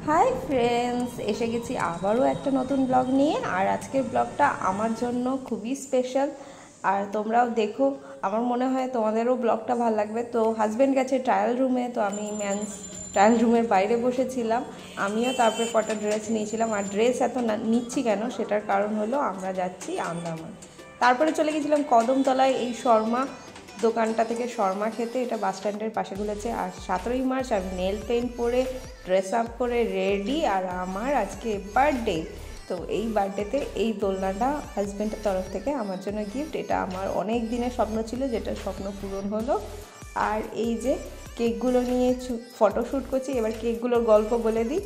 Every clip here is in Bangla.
হাই ফ্রেন্ডস, এসে গেছি আবারও একটা নতুন ব্লগ নিয়ে। আর আজকের ব্লগটা আমার জন্য খুবই স্পেশাল, আর তোমরাও দেখো। আমার মনে হয় তোমাদেরও ব্লগটা ভালো লাগবে। তো হাজব্যান্ড গেছে ট্রায়াল রুমে, তো আমি ম্যানস ট্রায়াল রুমের বাইরে বসেছিলাম। আমিও তারপরে কটা ড্রেস নিয়েছিলাম। আর ড্রেস এত নিচ্ছি কেন, সেটার কারণ হলো আমরা যাচ্ছি আন্দামান। তারপরে চলে গেছিলাম কদমতলায় এই শর্মা দোকানটা থেকে শর্মা খেতে। এটা বাস স্ট্যান্ডের পাশে খুলেছে। আর 17ই মার্চ আমি নেল পেন্ট পরে ড্রেস আপ করে রেডি। আর আমার আজকে বার্থডে, তো এই বার্থডেতে এই দোলনাটা হাজব্যান্ডের তরফ থেকে আমার জন্য গিফট। এটা আমার অনেক দিনের স্বপ্ন ছিল, যেটা স্বপ্ন পূরণ হলো। আর এই যে কেকগুলো নিয়ে ফটোশ্যুট করছি। এবার কেকগুলোর গল্প বলে দিই।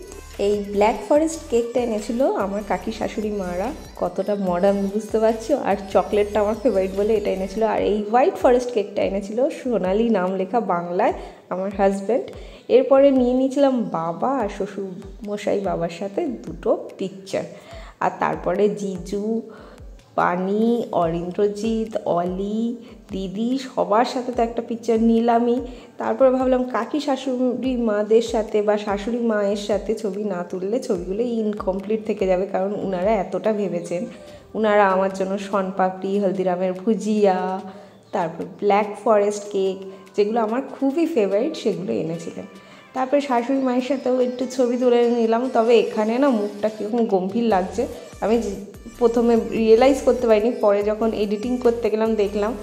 এই ব্ল্যাক ফরেস্ট কেকটা এনেছিল আমার কাকি শাশুড়ি মারা। কতটা মডার্ন বুঝতে পারছো। আর চকলেটটা আমার ফেভারিট বলে এটা এনেছিল। আর এই হোয়াইট ফরেস্ট কেকটা এনেছিল সোনালি নাম লেখা বাংলায় আমার হাজব্যান্ড। এরপরে নিয়ে নিয়েছিলাম বাবা আর শ্বশুর মশাই বাবার সাথে দুটো পিকচার। আর তারপরে জিজু, পানি, অরিন্দ্রজিৎ, অলি, দিদি সবার সাথে তো একটা পিকচার নিলামই। তারপরে ভাবলাম কাকি শাশুড়ি মাদের সাথে বা শাশুড়ি মায়ের সাথে ছবি না তুললে ছবিগুলো ইনকমপ্লিট থেকে যাবে, কারণ উনারা এতটা ভেবেছেন। উনারা আমার জন্য শনপাপড়ি, হলদিরামের ভুজিয়া, তারপর ব্ল্যাক ফরেস্ট কেক, যেগুলো আমার খুবই ফেভারিট, সেগুলো এনেছিলেন। তারপরে শাশুড়ি মায়ের সাথেও একটু ছবি তুলে নিলাম। তবে এখানে না মুখটা কীরকম গম্ভীর লাগছে, আমি প্রথমে রিয়েলাইজ করতে পারিনি। পরে যখন এডিটিং করতে গেলাম দেখলাম।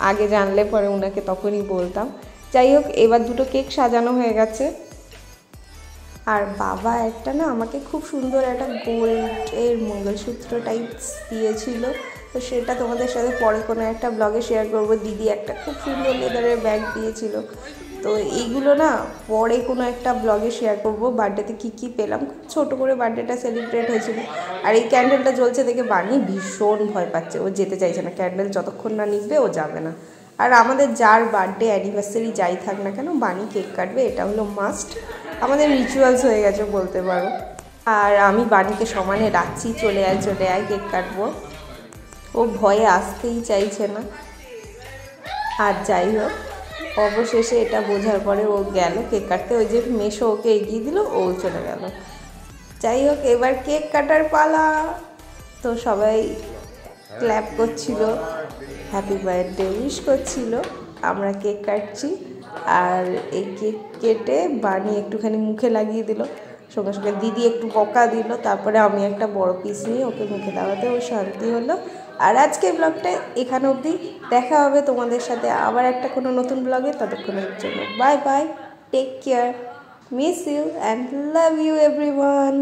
আগে জানলে পরে ওনাকে তখনই বলতাম। যাই হোক, এবার দুটো কেক সাজানো হয়ে গেছে। আর বাবা একটা না আমাকে খুব সুন্দর একটা গোল্ডের মঙ্গলসূত্র টাইপস দিয়েছিল, তো সেটা তোমাদের সাথে পরে কোনো একটা ব্লগে শেয়ার করব। দিদি একটা খুব সুন্দর লেদারের ব্যাগ দিয়েছিল, তো এইগুলো না পরে কোনো একটা ব্লগে শেয়ার করব। বার্থডেতে কী কী পেলাম, খুব ছোটো করে বার্থডেটা সেলিব্রেট হয়েছিল। আর এই ক্যান্ডেলটা জ্বলছে দেখে বানি ভীষণ ভয় পাচ্ছে, ও যেতে চাইছে না। ক্যান্ডেল যতক্ষণ না নিভবে ও যাবে না। আর আমাদের যার বার্থডে অ্যানিভার্সারি যাই থাক না কেন, বানি কেক কাটবে, এটা হলো মাস্ট। আমাদের রিচুয়ালস হয়ে গেছে বলতে পারো। আর আমি বানিকে সমানে ডাকছি, চলে আয় কেক কাটবো। ও ভয়ে আসতেই চাইছে না। আর যাই হোক, অবশেষে এটা বোঝার পরে ও গেল কেক কাটতে। ওই যে মেশো ওকে এগিয়ে দিল, ও চলে গেল। যাই হোক, এবার কেক কাটার পালা। তো সবাই ক্ল্যাপ করছিল, হ্যাপি বার্থডে উইশ করছিল। আমরা কেক কাটছি। আর এই কেক কেটে বানি একটুখানি মুখে লাগিয়ে দিল, সঙ্গে সঙ্গে দিদি একটু বকা দিল। তারপরে আমি একটা বড় পিস নিয়ে ওকে মুখে দেওয়াতে ও শান্তি হলো। আর আজকের ব্লগটা এখানে অবধি। দেখা হবে তোমাদের সাথে আবার একটা কোনো নতুন ব্লগে। ততক্ষণের জন্য bye bye, take care, miss you and love you everyone.